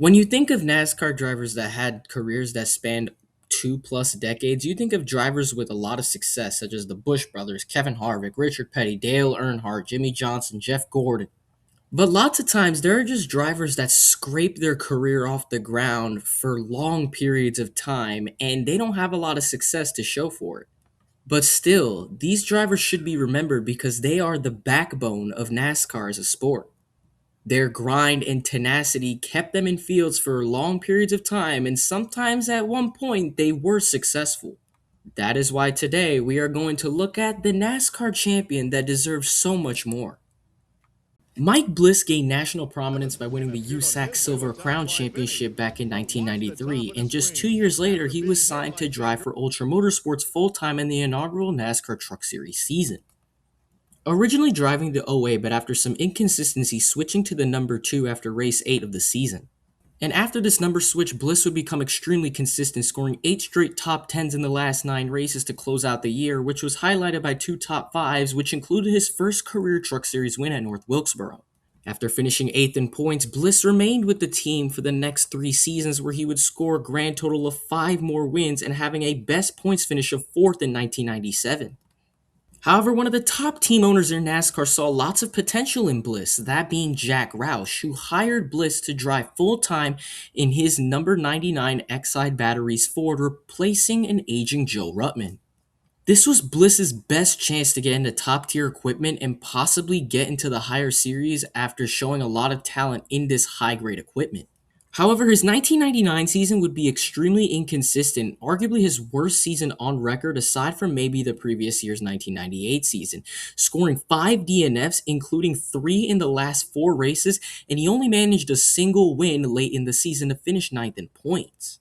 When you think of NASCAR drivers that had careers that spanned 2 plus decades, you think of drivers with a lot of success, such as the Bush brothers, Kevin Harvick, Richard Petty, Dale Earnhardt, Jimmy Johnson, Jeff Gordon. But lots of times, there are just drivers that scrape their career off the ground for long periods of time, and they don't have a lot of success to show for it. But still, these drivers should be remembered because they are the backbone of NASCAR as a sport. Their grind and tenacity kept them in fields for long periods of time, and sometimes at one point they were successful. That is why today we are going to look at the NASCAR champion that deserves so much more. Mike Bliss gained national prominence by winning the USAC Silver Crown Championship back in 1993, and just 2 years later, he was signed to drive for Ultra Motorsports full time in the inaugural NASCAR Truck Series season. Originally driving the OA, but after some inconsistency, switching to the number 2 after race 8 of the season. And after this number switch, Bliss would become extremely consistent, scoring 8 straight top 10s in the last 9 races to close out the year, which was highlighted by 2 top 5s, which included his first career Truck Series win at North Wilkesboro. After finishing 8th in points, Bliss remained with the team for the next 3 seasons, where he would score a grand total of 5 more wins and having a best points finish of 4th in 1997. However, one of the top team owners in NASCAR saw lots of potential in Bliss, that being Jack Roush, who hired Bliss to drive full-time in his number 99 Exide Batteries Ford, replacing an aging Joe Ruttman. This was Bliss's best chance to get into top-tier equipment and possibly get into the higher series after showing a lot of talent in this high-grade equipment. However, his 1999 season would be extremely inconsistent, arguably his worst season on record aside from maybe the previous year's 1998 season, scoring 5 DNFs, including 3 in the last 4 races, and he only managed a single win late in the season to finish 9th in points.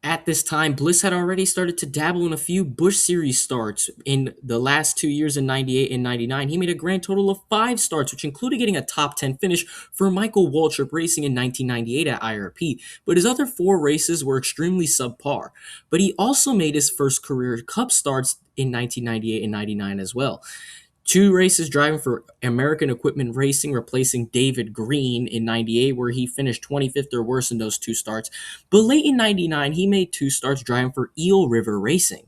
At this time, Bliss had already started to dabble in a few Busch Series starts. In the last 2 years in 98 and 99, he made a grand total of 5 starts, which included getting a top 10 finish for Michael Waltrip Racing in 1998 at IRP, but his other 4 races were extremely subpar. But he also made his first career Cup starts in 1998 and 99 as well. 2 races driving for American Equipment Racing, replacing David Green in 98, where he finished 25th or worse in those 2 starts. But late in 99, he made 2 starts driving for Eel River Racing.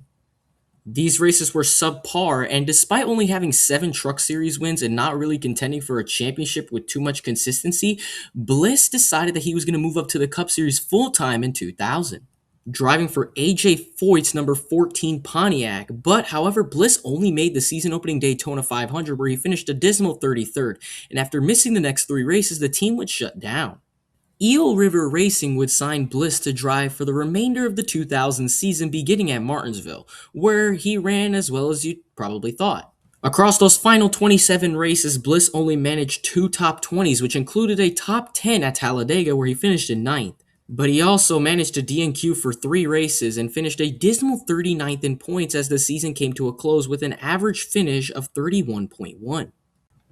These races were subpar, and despite only having 7 Truck Series wins and not really contending for a championship with too much consistency, Bliss decided that he was going to move up to the Cup Series full-time in 2000. Driving for AJ Foyt's number 14 Pontiac, but however, Bliss only made the season-opening Daytona 500, where he finished a dismal 33rd, and after missing the next 3 races, the team would shut down. Eel River Racing would sign Bliss to drive for the remainder of the 2000 season, beginning at Martinsville, where he ran as well as you probably thought. Across those final 27 races, Bliss only managed 2 top 20s, which included a top 10 at Talladega, where he finished in 9th. But he also managed to DNQ for 3 races and finished a dismal 39th in points as the season came to a close with an average finish of 31.1.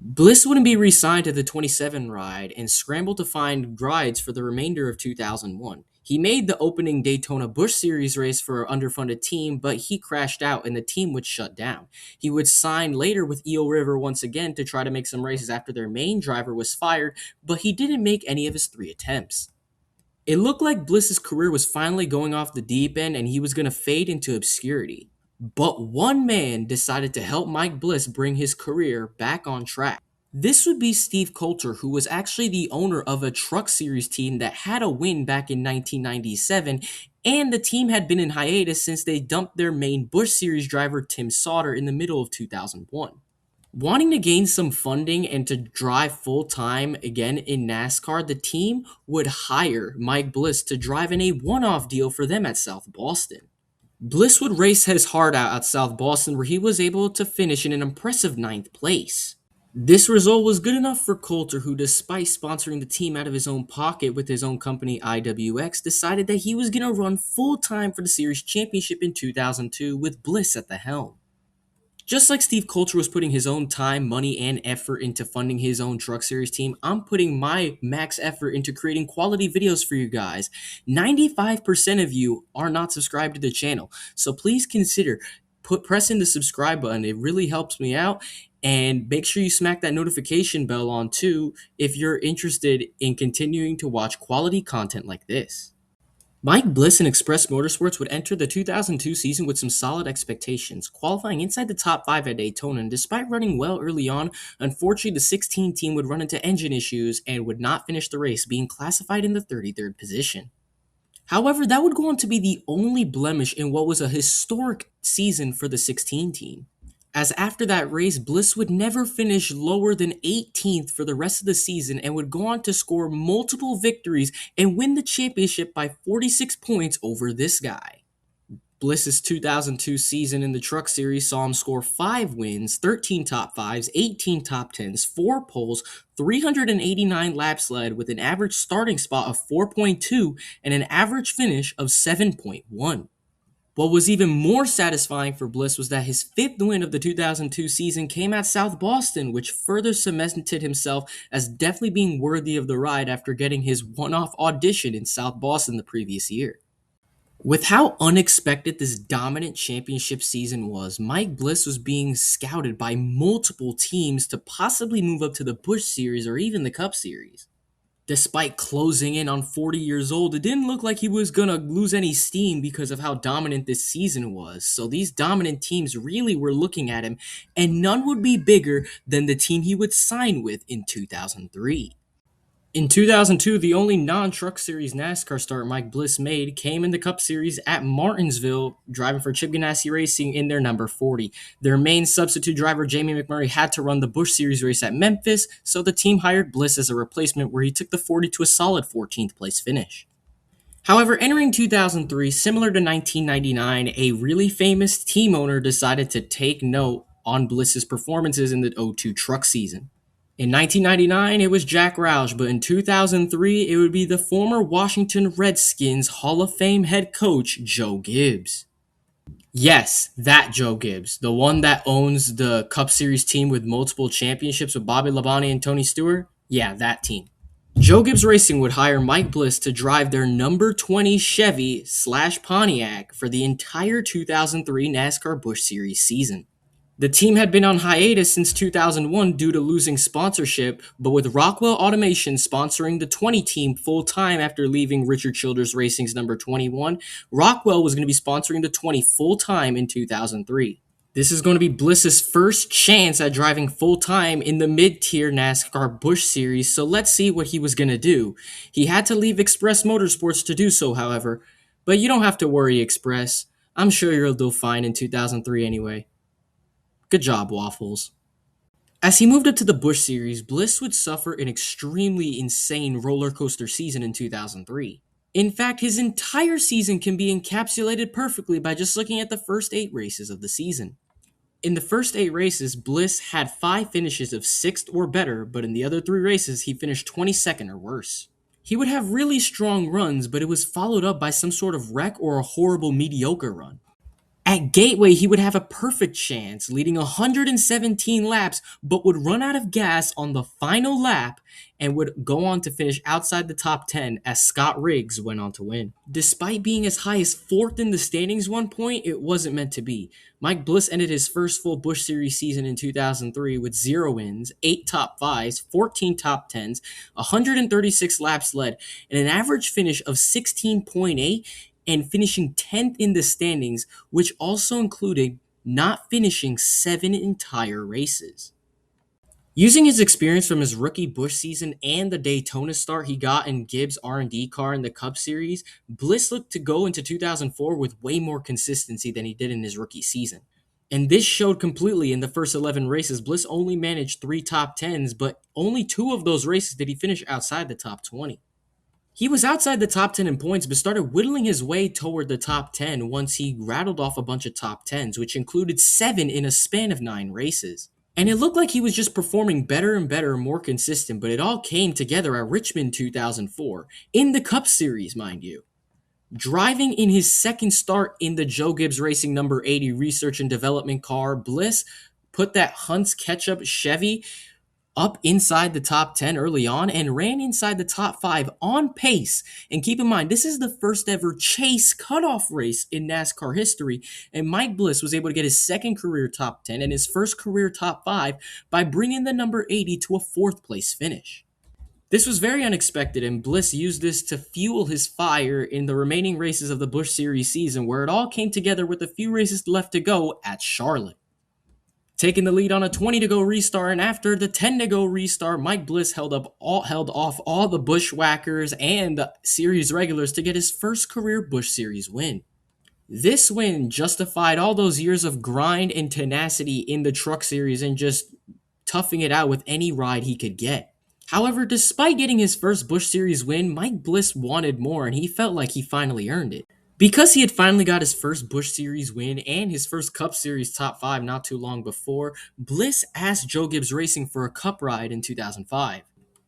Bliss wouldn't be re-signed to the 27 ride and scrambled to find rides for the remainder of 2001. He made the opening Daytona Busch Series race for an underfunded team, but he crashed out and the team would shut down. He would sign later with Eel River once again to try to make some races after their main driver was fired, but he didn't make any of his 3 attempts. It looked like Bliss's career was finally going off the deep end and he was going to fade into obscurity. But one man decided to help Mike Bliss bring his career back on track. This would be Steve Coulter, who was actually the owner of a Truck Series team that had a win back in 1997, and the team had been in hiatus since they dumped their main Busch Series driver Tim Sauter in the middle of 2001. Wanting to gain some funding and to drive full-time again in NASCAR, the team would hire Mike Bliss to drive in a one-off deal for them at South Boston. Bliss would race his heart out at South Boston, where he was able to finish in an impressive 9th place. This result was good enough for Coulter, who, despite sponsoring the team out of his own pocket with his own company IWX, decided that he was going to run full-time for the series championship in 2002 with Bliss at the helm. Just like Steve Coulter was putting his own time, money, and effort into funding his own Truck Series team, I'm putting my max effort into creating quality videos for you guys. 95% of you are not subscribed to the channel, so please consider pressing the subscribe button. It really helps me out. And make sure you smack that notification bell on too if you're interested in continuing to watch quality content like this. Mike Bliss and Express Motorsports would enter the 2002 season with some solid expectations, qualifying inside the top 5 at Daytona, and despite running well early on, unfortunately the 16 team would run into engine issues and would not finish the race, being classified in the 33rd position. However, that would go on to be the only blemish in what was a historic season for the 16 team, as after that race, Bliss would never finish lower than 18th for the rest of the season and would go on to score multiple victories and win the championship by 46 points over this guy. Bliss's 2002 season in the Truck Series saw him score 5 wins, 13 top 5s, 18 top 10s, 4 poles, 389 laps led with an average starting spot of 4.2 and an average finish of 7.1. What was even more satisfying for Bliss was that his 5th win of the 2002 season came at South Boston, which further cemented himself as definitely being worthy of the ride after getting his one-off audition in South Boston the previous year. With how unexpected this dominant championship season was, Mike Bliss was being scouted by multiple teams to possibly move up to the Busch Series or even the Cup Series. Despite closing in on 40 years old, it didn't look like he was going to lose any steam because of how dominant this season was. So these dominant teams really were looking at him, and none would be bigger than the team he would sign with in 2003. In 2002, the only non-Truck Series NASCAR start Mike Bliss made came in the Cup Series at Martinsville, driving for Chip Ganassi Racing in their number 40. Their main substitute driver, Jamie McMurray, had to run the Busch Series race at Memphis, so the team hired Bliss as a replacement where he took the 40 to a solid 14th place finish. However, entering 2003, similar to 1999, a really famous team owner decided to take note on Bliss's performances in the 02 truck season. In 1999, it was Jack Roush, but in 2003, it would be the former Washington Redskins Hall of Fame head coach, Joe Gibbs. Yes, that Joe Gibbs, the one that owns the Cup Series team with multiple championships with Bobby Labonte and Tony Stewart. Yeah, that team. Joe Gibbs Racing would hire Mike Bliss to drive their number 20 Chevy/Pontiac for the entire 2003 NASCAR Busch Series season. The team had been on hiatus since 2001 due to losing sponsorship, but with Rockwell Automation sponsoring the 20 team full-time after leaving Richard Childress Racing's number 21, Rockwell was going to be sponsoring the 20 full-time in 2003. This is going to be Bliss's first chance at driving full-time in the mid-tier NASCAR Busch Series, so let's see what he was going to do. He had to leave Express Motorsports to do so, however, but you don't have to worry, Express. I'm sure you'll do fine in 2003 anyway. Good job, Waffles. As he moved up to the Busch Series, Bliss would suffer an extremely insane roller coaster season in 2003. In fact, his entire season can be encapsulated perfectly by just looking at the first 8 races of the season. In the first 8 races, Bliss had 5 finishes of 6th or better, but in the other 3 races, he finished 22nd or worse. He would have really strong runs, but it was followed up by some sort of wreck or a horrible mediocre run. At Gateway, he would have a perfect chance, leading 117 laps, but would run out of gas on the final lap and would go on to finish outside the top 10 as Scott Riggs went on to win. Despite being as high as 4th in the standings one point, it wasn't meant to be. Mike Bliss ended his first full Busch Series season in 2003 with 0 wins, 8 top 5s, 14 top 10s, 136 laps led, and an average finish of 16.8 and finishing 10th in the standings, which also included not finishing 7 entire races. Using his experience from his rookie Busch season and the Daytona start he got in Gibbs' R&D car in the Cup Series, Bliss looked to go into 2004 with way more consistency than he did in his rookie season. And this showed completely in the first 11 races. Bliss only managed 3 top 10s, but only 2 of those races did he finish outside the top 20. He was outside the top 10 in points, but started whittling his way toward the top 10 once he rattled off a bunch of top 10s, which included 7 in a span of 9 races. And it looked like he was just performing better and better, more consistent, but it all came together at Richmond 2004, in the Cup Series, mind you. Driving in his second start in the Joe Gibbs Racing number 80 research and development car, Bliss put that Hunt's Ketchup Chevy up inside the top 10 early on and ran inside the top 5 on pace. And keep in mind, this is the first ever chase cutoff race in NASCAR history, and Mike Bliss was able to get his second career top 10 and his first career top 5 by bringing the number 80 to a 4th place finish. This was very unexpected, and Bliss used this to fuel his fire in the remaining races of the Busch Series season, where it all came together with a few races left to go at Charlotte. Taking the lead on a 20 to go restart, and after the 10 to go restart, Mike Bliss held off all the bushwhackers and the series regulars to get his first career Busch Series win. This win justified all those years of grind and tenacity in the Truck Series and just toughing it out with any ride he could get. However, despite getting his first Busch Series win, Mike Bliss wanted more, and he felt like he finally earned it. Because he had finally got his first Busch Series win and his first Cup Series top 5 not too long before, Bliss asked Joe Gibbs Racing for a Cup ride in 2005.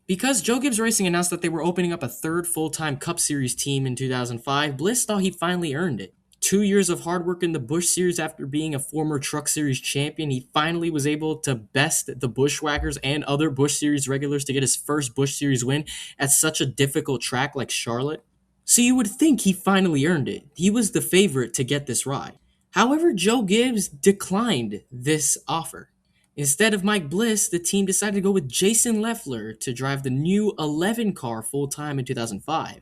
Because Joe Gibbs Racing announced that they were opening up a third full-time Cup Series team in 2005, Bliss thought he finally earned it. 2 years of hard work in the Busch Series after being a former Truck Series champion, he finally was able to best the Bushwhackers and other Busch Series regulars to get his first Busch Series win at such a difficult track like Charlotte. So you would think he finally earned it. He was the favorite to get this ride. However, Joe Gibbs declined this offer. Instead of Mike Bliss, the team decided to go with Jason Leffler to drive the new 11 car full-time in 2005.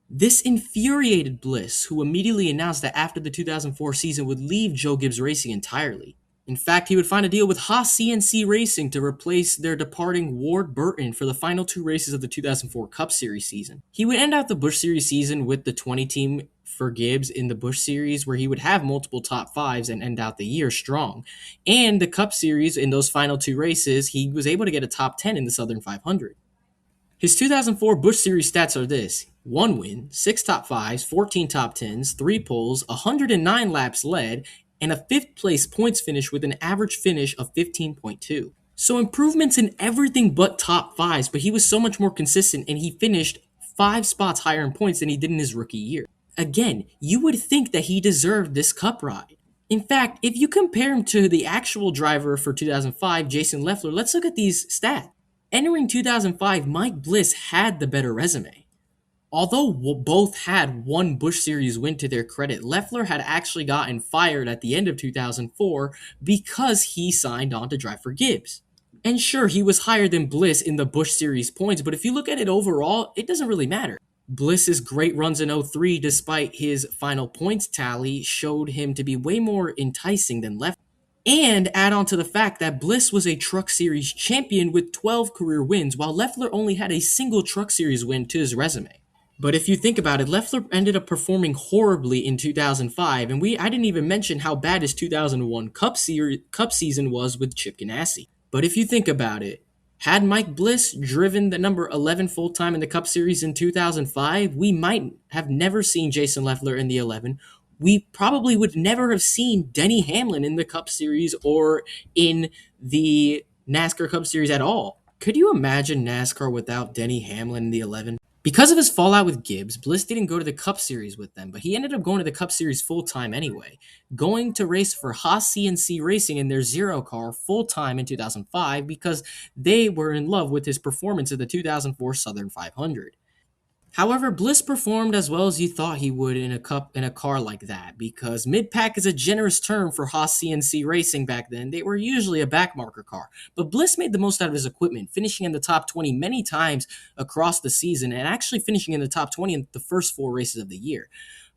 This infuriated Bliss, who immediately announced that after the 2004 season would leave Joe Gibbs Racing entirely. In fact, he would find a deal with Haas CNC Racing to replace their departing Ward Burton for the final 2 races of the 2004 Cup Series season. He would end out the Busch Series season with the 20 team for Gibbs in the Busch Series, where he would have multiple top 5s and end out the year strong. And the Cup Series, in those final 2 races, he was able to get a top 10 in the Southern 500. His 2004 Busch Series stats are this: 1 win, 6 top 5s, 14 top 10s, 3 poles, 109 laps led, and a 5th place points finish with an average finish of 15.2. So improvements in everything but top 5s, but he was so much more consistent and he finished 5 spots higher in points than he did in his rookie year. Again, you would think that he deserved this Cup ride. In fact, if you compare him to the actual driver for 2005, Jason Leffler, let's look at these stats. Entering 2005, Mike Bliss had the better resume. Although both had 1 Busch Series win to their credit, Leffler had actually gotten fired at the end of 2004 because he signed on to drive for Gibbs. And sure, he was higher than Bliss in the Busch Series points, but if you look at it overall, it doesn't really matter. Bliss's great runs in 03, despite his final points tally, showed him to be way more enticing than Leffler. And add on to the fact that Bliss was a Truck Series champion with 12 career wins, while Leffler only had a single Truck Series win to his resume. But if you think about it, Leffler ended up performing horribly in 2005, and I didn't even mention how bad his 2001 Cup season was with Chip Ganassi. But if you think about it, had Mike Bliss driven the number 11 full-time in the Cup Series in 2005, we might have never seen Jason Leffler in the 11. We probably would never have seen Denny Hamlin in the Cup Series or in the NASCAR Cup Series at all. Could you imagine NASCAR without Denny Hamlin in the 11? Because of his fallout with Gibbs, Bliss didn't go to the Cup Series with them, but he ended up going to the Cup Series full-time anyway, going to race for Haas CNC Racing in their Zero car full-time in 2005 because they were in love with his performance in the 2004 Southern 500. However, Bliss performed as well as you thought he would in a car like that, because mid-pack is a generous term for Haas CNC Racing back then. They were usually a backmarker car, but Bliss made the most out of his equipment, finishing in the top 20 many times across the season and actually finishing in the top 20 in the first 4 races of the year.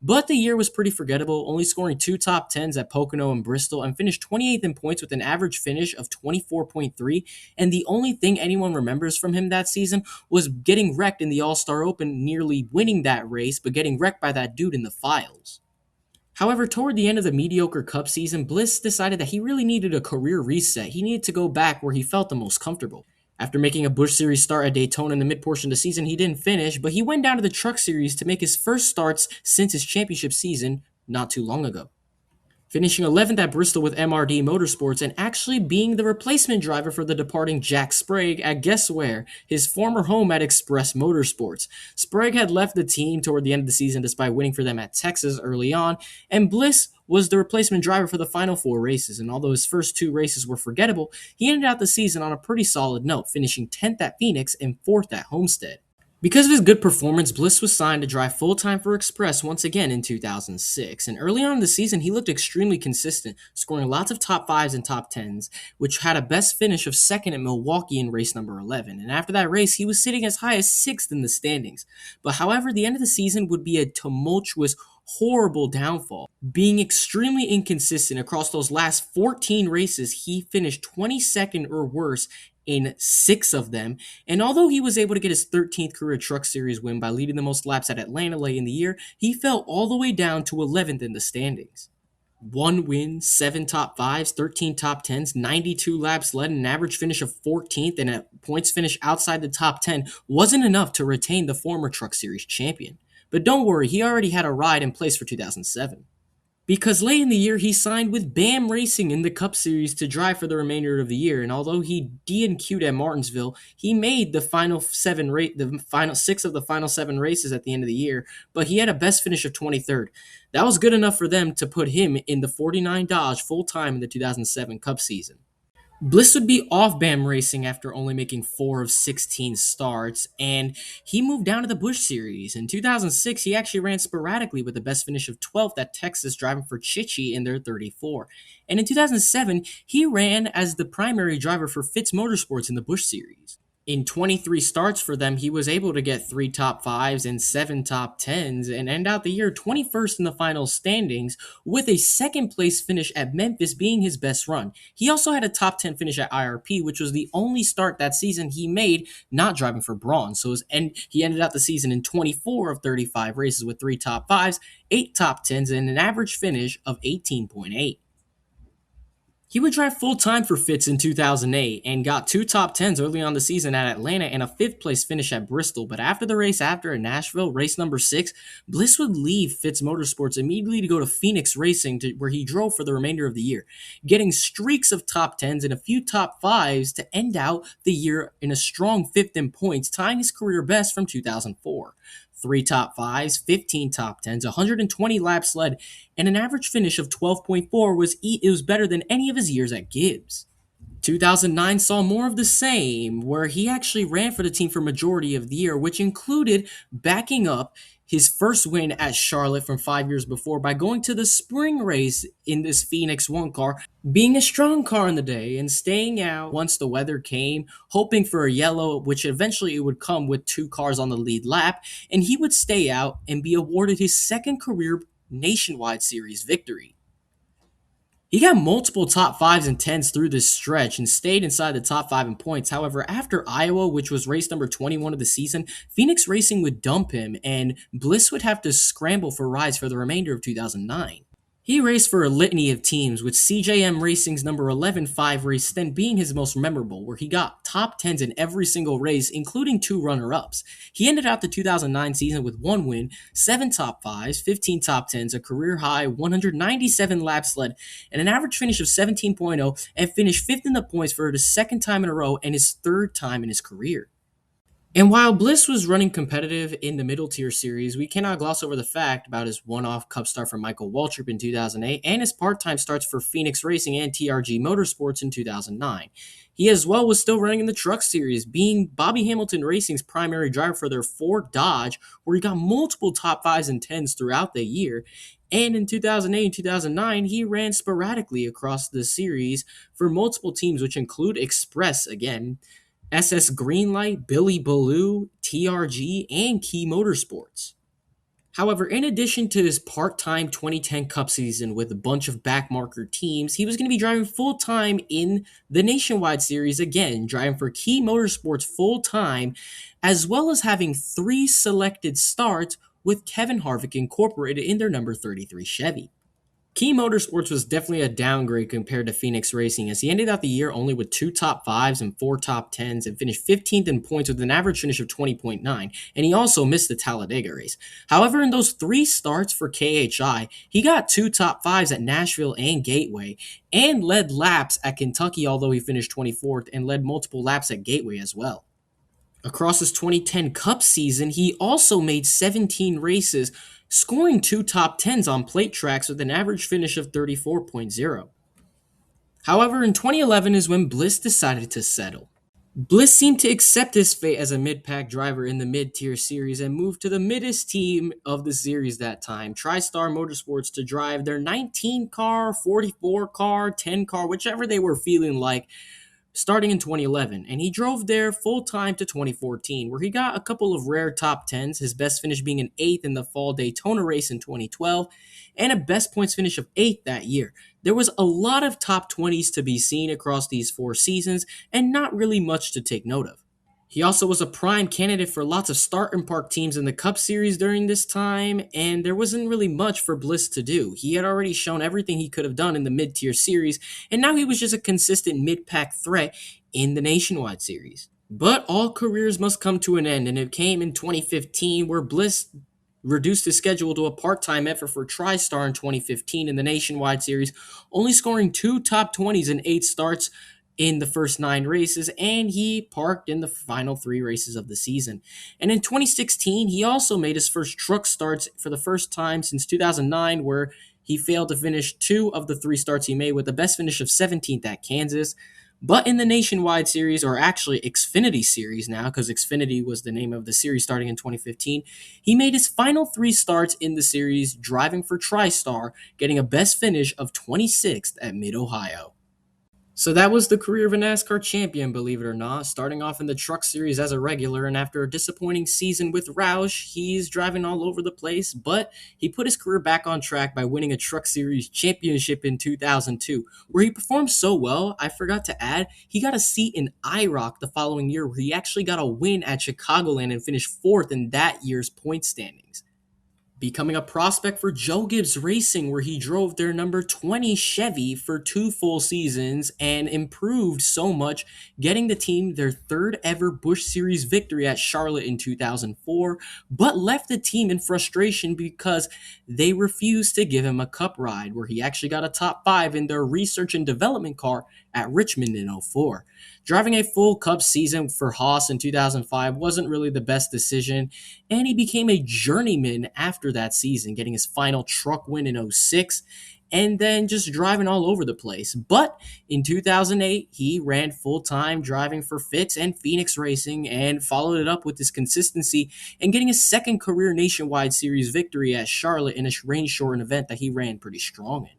But the year was pretty forgettable, only scoring 2 top 10s at Pocono and Bristol, and finished 28th in points with an average finish of 24.3, and the only thing anyone remembers from him that season was getting wrecked in the All-Star Open, nearly winning that race, but getting wrecked by that dude in the files. However, toward the end of the mediocre Cup season, Bliss decided that he really needed a career reset. He needed to go back where he felt the most comfortable. After making a Busch Series start at Daytona in the mid-portion of the season, he didn't finish, but he went down to the Truck Series to make his first starts since his championship season not too long ago. Finishing 11th at Bristol with MRD Motorsports and actually being the replacement driver for the departing Jack Sprague at guess where? His former home at Express Motorsports. Sprague had left the team toward the end of the season despite winning for them at Texas early on, and Bliss was the replacement driver for the final 4 races, and although his first 2 races were forgettable, he ended out the season on a pretty solid note, finishing 10th at Phoenix and 4th at Homestead. Because of his good performance, Bliss was signed to drive full-time for Express once again in 2006, and early on in the season he looked extremely consistent, scoring lots of top 5s and top 10s, which had a best finish of 2nd at Milwaukee in race number 11, and after that race he was sitting as high as 6th in the standings. But however, the end of the season would be a tumultuous, horrible downfall. Being extremely inconsistent across those last 14 races, he finished 22nd or worse in 6 of them, and although he was able to get his 13th career Truck Series win by leading the most laps at Atlanta late in the year, he fell all the way down to 11th in the standings. 1 win, 7 top 5s, 13 top 10s, 92 laps led, and an average finish of 14th, and a points finish outside the top 10 wasn't enough to retain the former Truck Series champion. But don't worry, he already had a ride in place for 2007. Because late in the year, he signed with BAM Racing in the Cup Series to drive for the remainder of the year, and although he DNQ'd at Martinsville, he made the final 6 of the final 7 races at the end of the year, but he had a best finish of 23rd. That was good enough for them to put him in the 49 Dodge full-time in the 2007 Cup season. Bliss would be off BAM Racing after only making 4 of 16 starts, and he moved down to the Busch Series. In 2006, he actually ran sporadically with the best finish of 12th at Texas, driving for Chichi in their 34. And in 2007, he ran as the primary driver for Fitz Motorsports in the Busch Series. In 23 starts for them, he was able to get 3 top 5s and 7 top 10s and end out the year 21st in the final standings, with a second place finish at Memphis being his best run. He also had a top 10 finish at IRP, which was the only start that season he made not driving for Braun. So he ended out the season in 24 of 35 races with 3 top 5s, 8 top 10s, and an average finish of 18.8. He would drive full-time for Fitz in 2008 and got 2 top 10s early on the season at Atlanta and a 5th place finish at Bristol, but after the race after in Nashville, race number 6, Bliss would leave Fitz Motorsports immediately to go to Phoenix Racing, where he drove for the remainder of the year, getting streaks of top 10s and a few top 5s to end out the year in a strong 5th in points, tying his career best from 2004. 3 top 5s, 15 top 10s, 120 laps led, and an average finish of 12.4 was better than any of his years at Gibbs. 2009 saw more of the same, where he actually ran for the team for majority of the year, which included backing up his first win at Charlotte from 5 years before by going to the spring race in this Phoenix 1 car, being a strong car in the day and staying out once the weather came, hoping for a yellow, which eventually it would come with 2 cars on the lead lap, and he would stay out and be awarded his second career Nationwide Series victory. He got multiple top 5s and 10s through this stretch and stayed inside the top 5 in points. However, after Iowa, which was race number 21 of the season, Phoenix Racing would dump him, and Bliss would have to scramble for rides for the remainder of 2009. He raced for a litany of teams, with CJM Racing's number 11 5 race then being his most memorable, where he got top 10s in every single race, including 2 runner-ups. He ended out the 2009 season with 1 win, 7 top 5s, 15 top 10s, a career-high 197 laps led, and an average finish of 17.0, and finished 5th in the points for the second time in a row and his 3rd time in his career. And while Bliss was running competitive in the middle tier series, we cannot gloss over the fact about his one-off Cup start for Michael Waltrip in 2008 and his part-time starts for Phoenix Racing and TRG Motorsports in 2009. He as well was still running in the Truck Series, being Bobby Hamilton Racing's primary driver for their Ford Dodge, where he got multiple top 5s and 10s throughout the year. And in 2008 and 2009, he ran sporadically across the series for multiple teams, which include Express again, SS Greenlight, Billy Ballou, TRG, and Key Motorsports. However, in addition to his part-time 2010 Cup season with a bunch of backmarker teams, he was going to be driving full-time in the Nationwide Series again, driving for Key Motorsports full-time, as well as having 3 selected starts with Kevin Harvick Incorporated in their number 33 Chevy. Key Motorsports was definitely a downgrade compared to Phoenix Racing, as he ended out the year only with 2 top 5s and 4 top 10s and finished 15th in points with an average finish of 20.9, and he also missed the Talladega race. However, in those 3 starts for KHI, he got 2 top 5s at Nashville and Gateway, and led laps at Kentucky, although he finished 24th, and led multiple laps at Gateway as well. Across his 2010 Cup season, he also made 17 races, scoring 2 top 10s on plate tracks with an average finish of 34.0. However, in 2011 is when Bliss decided to settle. Bliss seemed to accept his fate as a mid-pack driver in the mid-tier series and moved to the middest team of the series that time, TriStar Motorsports, to drive their 19 car, 44 car, 10 car, whichever they were feeling like, starting in 2011, and he drove there full-time to 2014, where he got a couple of rare top 10s, his best finish being an 8th in the Fall Daytona race in 2012, and a best points finish of 8th that year. There was a lot of top 20s to be seen across these 4 seasons, and not really much to take note of. He also was a prime candidate for lots of start and park teams in the Cup Series during this time, and there wasn't really much for Bliss to do. He had already shown everything he could have done in the mid-tier series, and now he was just a consistent mid-pack threat in the Nationwide Series. But all careers must come to an end, and it came in 2015 where Bliss reduced his schedule to a part-time effort for TriStar in 2015 in the Nationwide Series, only scoring 2 top 20s in 8 starts in the first 9 races, and he parked in the final 3 races of the season. And in 2016, he also made his first truck starts for the first time since 2009, where he failed to finish 2 of the 3 starts he made with the best finish of 17th at Kansas. But in the Nationwide Series, or actually Xfinity Series now, because Xfinity was the name of the series starting in 2015, he made his final 3 starts in the series driving for TriStar, getting a best finish of 26th at Mid-Ohio. So that was the career of a NASCAR champion, believe it or not, starting off in the Truck Series as a regular, and after a disappointing season with Roush, he's driving all over the place, but he put his career back on track by winning a Truck Series championship in 2002, where he performed so well, I forgot to add, he got a seat in IROC the following year, where he actually got a win at Chicagoland and finished 4th in that year's point standings, becoming a prospect for Joe Gibbs Racing, where he drove their number 20 Chevy for 2 full seasons and improved so much, getting the team their 3rd ever Busch Series victory at Charlotte in 2004, but left the team in frustration because they refused to give him a Cup ride, where he actually got a top 5 in their research and development car at Richmond in 2004. Driving a full Cup season for Haas in 2005 wasn't really the best decision, and he became a journeyman after that season, getting his final truck win in 2006, and then just driving all over the place. But in 2008, he ran full-time driving for Fitz and Phoenix Racing and followed it up with his consistency and getting his 2nd career Nationwide Series victory at Charlotte in a rain-shortened event that he ran pretty strong in.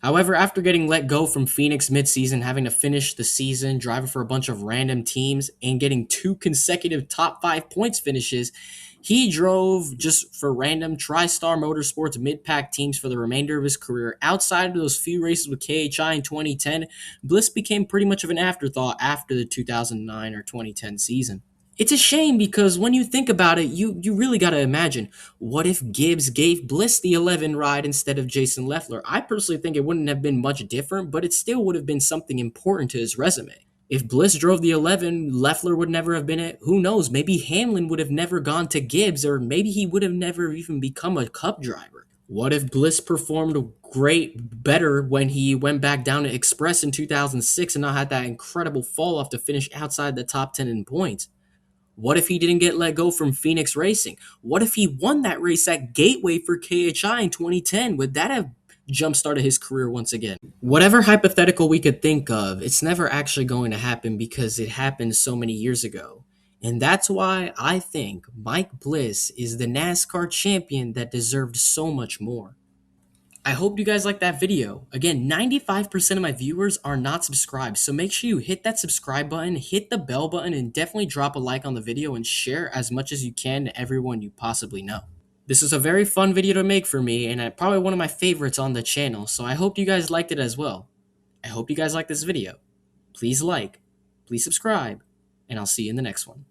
However, after getting let go from Phoenix midseason, having to finish the season driving for a bunch of random teams and getting 2 consecutive top 5 points finishes, he drove just for random TriStar Motorsports mid-pack teams for the remainder of his career. Outside of those few races with KHI in 2010, Bliss became pretty much of an afterthought after the 2009 or 2010 season. It's a shame because when you think about it, you really got to imagine, what if Gibbs gave Bliss the 11 ride instead of Jason Leffler? I personally think it wouldn't have been much different, but it still would have been something important to his resume. If Bliss drove the 11, Leffler would never have been it. Who knows? Maybe Hamlin would have never gone to Gibbs, or maybe he would have never even become a Cup driver. What if Bliss performed better when he went back down to Express in 2006 and not had that incredible fall off to finish outside the top 10 in points? What if he didn't get let go from Phoenix Racing? What if he won that race at Gateway for KHI in 2010? Would that have jump-started his career once again? Whatever hypothetical we could think of, it's never actually going to happen because it happened so many years ago. And that's why I think Mike Bliss is the NASCAR champion that deserved so much more. I hope you guys liked that video. Again, 95% of my viewers are not subscribed, so make sure you hit that subscribe button, hit the bell button, and definitely drop a like on the video and share as much as you can to everyone you possibly know. This is a very fun video to make for me, and probably one of my favorites on the channel, so I hope you guys liked it as well. I hope you guys liked this video. Please like, please subscribe, and I'll see you in the next one.